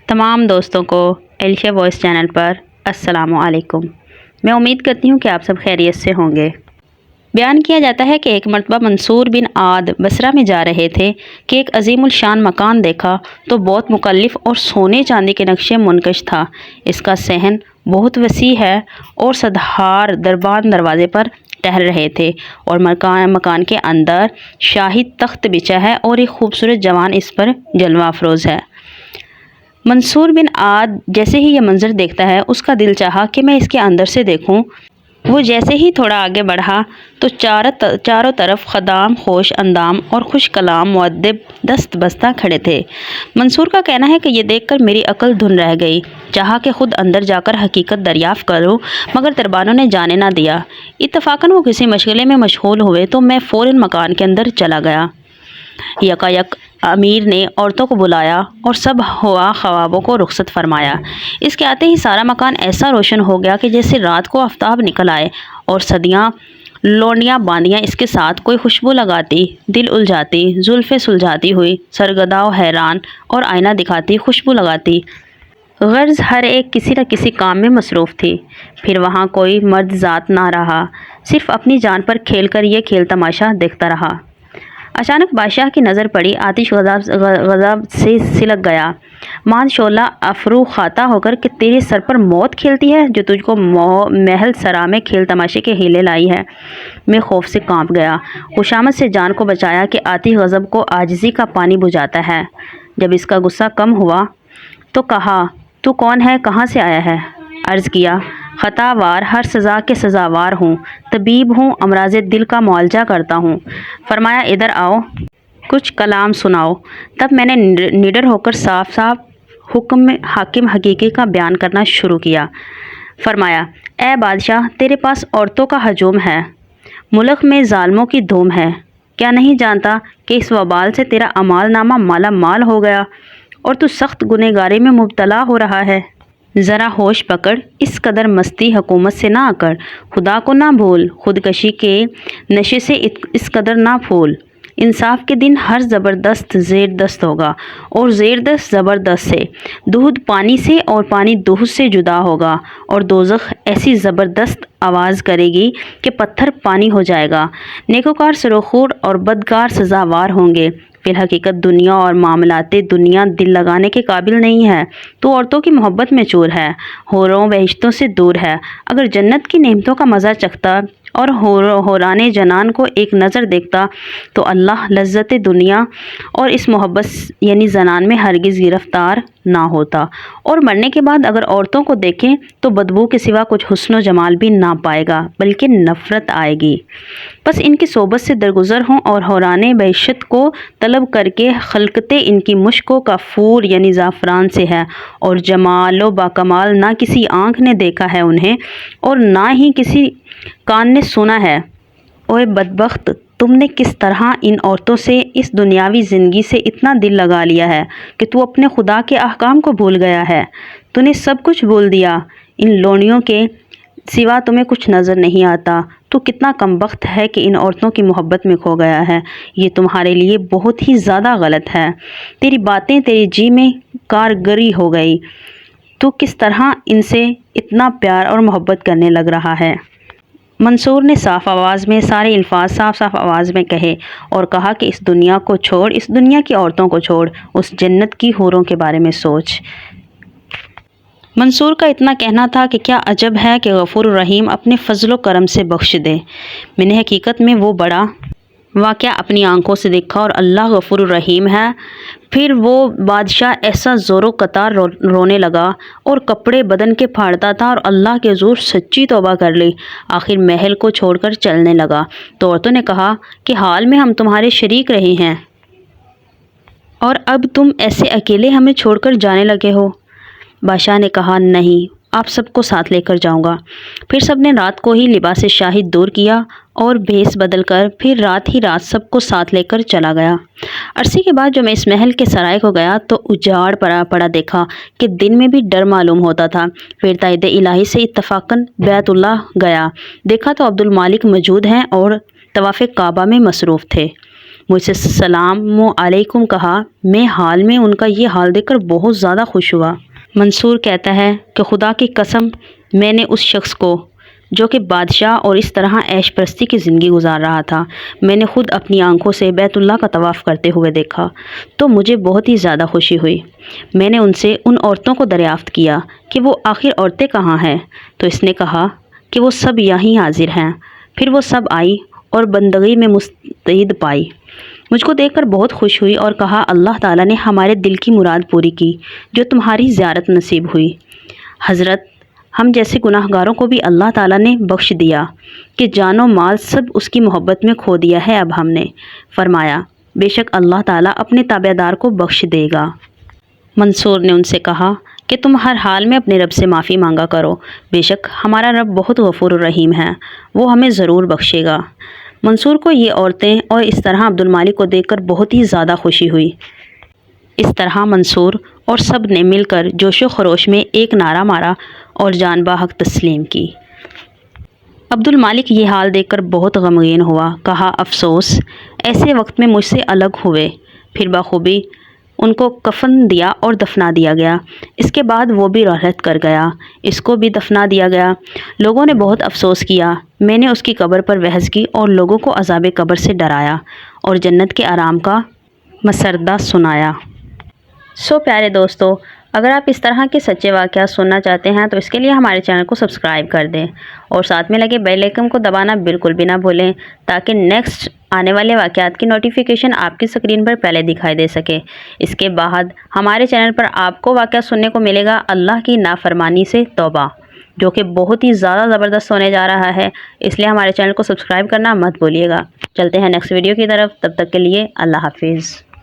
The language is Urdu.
تمام دوستوں کو ایلشیا وائس چینل پر السلام علیکم۔ میں امید کرتی ہوں کہ آپ سب خیریت سے ہوں گے۔ بیان کیا جاتا ہے کہ ایک مرتبہ منصور بن عاد بصرہ میں جا رہے تھے کہ ایک عظیم الشان مکان دیکھا تو بہت مکلف اور سونے چاندی کے نقشے منقش تھا۔ اس کا صحن بہت وسیع ہے اور صدہار دربان دروازے پر ٹہل رہے تھے اور مکان کے اندر شاہی تخت بچھا ہے اور ایک خوبصورت جوان اس پر جلوہ افروز ہے۔ منصور بن عاد جیسے ہی یہ منظر دیکھتا ہے اس کا دل چاہا کہ میں اس کے اندر سے دیکھوں۔ وہ جیسے ہی تھوڑا آگے بڑھا تو چاروں طرف خدام خوش اندام اور خوش کلام مؤدب دست بستہ کھڑے تھے۔ منصور کا کہنا ہے کہ یہ دیکھ کر میری عقل دھن رہ گئی، چاہا کہ خود اندر جا کر حقیقت دریافت کروں مگر دربانوں نے جانے نہ دیا۔ اتفاقاً وہ کسی مشغلے میں مشغول ہوئے تو میں فوراً مکان کے اندر چلا گیا۔ یکایک امیر نے عورتوں کو بلایا اور سب ہوا خوابوں کو رخصت فرمایا۔ اس کے آتے ہی سارا مکان ایسا روشن ہو گیا کہ جیسے رات کو آفتاب نکل آئے اور صدیاں لونڈیاں باندیاں اس کے ساتھ کوئی خوشبو لگاتی، دل الجھاتی، زلفیں سلجھاتی ہوئی، سرگرداں و حیران اور آئینہ دکھاتی خوشبو لگاتی۔ غرض ہر ایک کسی نہ کسی کام میں مصروف تھی۔ پھر وہاں کوئی مرد ذات نہ رہا، صرف اپنی جان پر کھیل کر یہ کھیل تماشا دیکھتا رہا۔ اچانک بادشاہ کی نظر پڑی، آتش غضب سے سلک گیا۔ ماند شعلہ افرو خاطہ ہو کر کہ تیرے سر پر موت کھیلتی ہے جو تجھ کو محل سرا میں کھیل تماشے کے ہیلے لائی ہے۔ میں خوف سے کانپ گیا، خوشامد سے جان کو بچایا کہ آتش غضب کو عاجزی کا پانی بجھاتا ہے۔ جب اس کا غصہ کم ہوا تو کہا، تو کون ہے، کہاں سے آیا ہے؟ عرض کیا، خطا وار ہر سزا کے سزاوار ہوں، طبیب ہوں، امراض دل کا معالجہ کرتا ہوں۔ فرمایا ادھر آؤ، کچھ کلام سناؤ۔ تب میں نے نڈر ہو کر صاف حاکم حقیقی کا بیان کرنا شروع کیا۔ فرمایا، اے بادشاہ، تیرے پاس عورتوں کا ہجوم ہے، ملک میں ظالموں کی دھوم ہے۔ کیا نہیں جانتا کہ اس وبال سے تیرا اعمال نامہ مالا مال ہو گیا اور تو سخت گنہگاری میں مبتلا ہو رہا ہے؟ ذرا ہوش پکڑ، اس قدر مستی حکومت سے نہ اکڑ، خدا کو نہ بھول، خودکشی کے نشے سے اس قدر نہ پھول۔ انصاف کے دن ہر زبردست زیر دست ہوگا اور زیر دست زبردست سے، دودھ پانی سے اور پانی دودھ سے جدا ہوگا اور دوزخ ایسی زبردست آواز کرے گی کہ پتھر پانی ہو جائے گا۔ نیکوکار سرخور اور بدکار سزاوار ہوں گے۔ فی الحقیقت دنیا اور معاملات دنیا دل لگانے کے قابل نہیں ہے۔ تو عورتوں کی محبت میں چور ہے، حوروں بہشتوں سے دور ہے۔ اگر جنت کی نعمتوں کا مزہ چکھتا اور حورانے جنان کو ایک نظر دیکھتا تو اللہ لذت دنیا اور اس محبت یعنی زنان میں ہرگز گرفتار نہ ہوتا، اور مرنے کے بعد اگر عورتوں کو دیکھیں تو بدبو کے سوا کچھ حسن و جمال بھی نہ پائے گا بلکہ نفرت آئے گی۔ بس ان کی صحبت سے درگزر ہوں اور حورانے بہشت کو طلب کر کے خلقتے ان کی مشکو کا فور یعنی زعفران سے ہے، اور جمال و باکمال نہ کسی آنکھ نے دیکھا ہے انہیں اور نہ ہی کسی کان نے سنا ہے۔ اوے بدبخت، تم نے کس طرح ان عورتوں سے اس دنیاوی زندگی سے اتنا دل لگا لیا ہے کہ تو اپنے خدا کے احکام کو بھول گیا ہے۔ تو نے سب کچھ بھول دیا، ان لونڈیوں کے سوا تمہیں کچھ نظر نہیں آتا۔ تو کتنا کم بخت ہے کہ ان عورتوں کی محبت میں کھو گیا ہے۔ یہ تمہارے لیے بہت ہی زیادہ غلط ہے۔ تیری باتیں تیری جی میں کارگری ہو گئی۔ تو کس طرح ان سے اتنا پیار اور محبت کرنے لگ رہا ہے۔ منصور نے صاف آواز میں سارے الفاظ صاف آواز میں کہے اور کہا کہ اس دنیا کو چھوڑ، اس دنیا کی عورتوں کو چھوڑ، اس جنت کی حوروں کے بارے میں سوچ۔ منصور کا اتنا کہنا تھا کہ کیا عجب ہے کہ غفور الرحیم اپنے فضل و کرم سے بخش دے۔ میں نے حقیقت میں وہ بڑا واقعہ اپنی آنکھوں سے دیکھا اور اللہ غفور الرحیم ہے۔ پھر وہ بادشاہ ایسا زور و قطار رونے لگا اور کپڑے بدن کے پھاڑتا تھا اور اللہ کے حضور سچی توبہ کر لی۔ آخر محل کو چھوڑ کر چلنے لگا تو عورتوں نے کہا کہ حال میں ہم تمہارے شریک رہے ہیں اور اب تم ایسے اکیلے ہمیں چھوڑ کر جانے لگے ہو۔ بادشاہ نے کہا، نہیں، آپ سب کو ساتھ لے کر جاؤں گا۔ پھر سب نے رات کو ہی لباس شاہد دور کیا اور بھیس بدل کر پھر رات ہی رات سب کو ساتھ لے کر چلا گیا۔ عرصے کے بعد جو میں اس محل کے سرائے کو گیا تو اجاڑ پڑا دیکھا کہ دن میں بھی ڈر معلوم ہوتا تھا۔ پھر تائید الہی سے اتفاقاً بیت اللہ گیا، دیکھا تو عبد المالک موجود ہیں اور طواف کعبہ میں مصروف تھے۔ مجھ سے السلام علیکم کہا۔ میں حال میں ان کا یہ حال دیکھ کر بہت زیادہ خوش ہوا۔ منصور کہتا ہے کہ خدا کی قسم میں نے اس شخص کو جو کہ بادشاہ اور اس طرح عیش پرستی کی زندگی گزار رہا تھا، میں نے خود اپنی آنکھوں سے بیت اللہ کا طواف کرتے ہوئے دیکھا تو مجھے بہت ہی زیادہ خوشی ہوئی۔ میں نے ان سے ان عورتوں کو دریافت کیا کہ وہ آخر عورتیں کہاں ہیں، تو اس نے کہا کہ وہ سب یہیں حاضر ہیں۔ پھر وہ سب آئی اور بندگی میں مستعد پائی۔ مجھ کو دیکھ کر بہت خوش ہوئی اور کہا اللہ تعالیٰ نے ہمارے دل کی مراد پوری کی جو تمہاری زیارت نصیب ہوئی۔ حضرت ہم جیسے گناہ گاروں کو بھی اللہ تعالیٰ نے بخش دیا کہ جان و مال سب اس کی محبت میں کھو دیا ہے۔ اب ہم نے فرمایا بے شک اللہ تعالیٰ اپنے تابع دار کو بخش دے گا۔ منصور نے ان سے کہا کہ تم ہر حال میں اپنے رب سے معافی مانگا کرو، بے شک ہمارا رب بہت غفور الرحیم ہے، وہ ہمیں ضرور بخشے گا۔ منصور کو یہ عورتیں اور اس طرح عبد المالک کو دیکھ کر بہت ہی زیادہ خوشی ہوئی۔ اس طرح منصور اور سب نے مل کر جوش و خروش میں ایک نعرہ مارا اور جان بحق تسلیم کی۔ عبد المالک یہ حال دیکھ کر بہت غمگین ہوا، کہا افسوس ایسے وقت میں مجھ سے الگ ہوئے۔ پھر بخوبی ان کو کفن دیا اور دفنا دیا گیا۔ اس کے بعد وہ بھی رحلت کر گیا، اس کو بھی دفنا دیا گیا۔ لوگوں نے بہت افسوس کیا۔ میں نے اس کی قبر پر بحث کی اور لوگوں کو عذاب قبر سے ڈرایا اور جنت کے آرام کا مسردہ سنایا۔ پیارے دوستو، اگر آپ اس طرح کے سچے واقعات سننا چاہتے ہیں تو اس کے لیے ہمارے چینل کو سبسکرائب کر دیں اور ساتھ میں لگے بیل آئکن کو دبانا بالکل بھی نہ بھولیں تاکہ نیکسٹ آنے والے واقعات کی نوٹیفیکیشن آپ کی اسکرین پر پہلے دکھائی دے سکے۔ اس کے بعد ہمارے چینل پر آپ کو واقعہ سننے کو ملے گا اللہ کی نافرمانی سے توبہ، جو کہ بہت ہی زیادہ زبردست ہونے جا رہا ہے، اس لیے ہمارے چینل کو سبسکرائب کرنا مت بھولیے گا۔ چلتے ہیں نیکسٹ ویڈیو کی طرف، تب تک کے لیے اللہ حافظ۔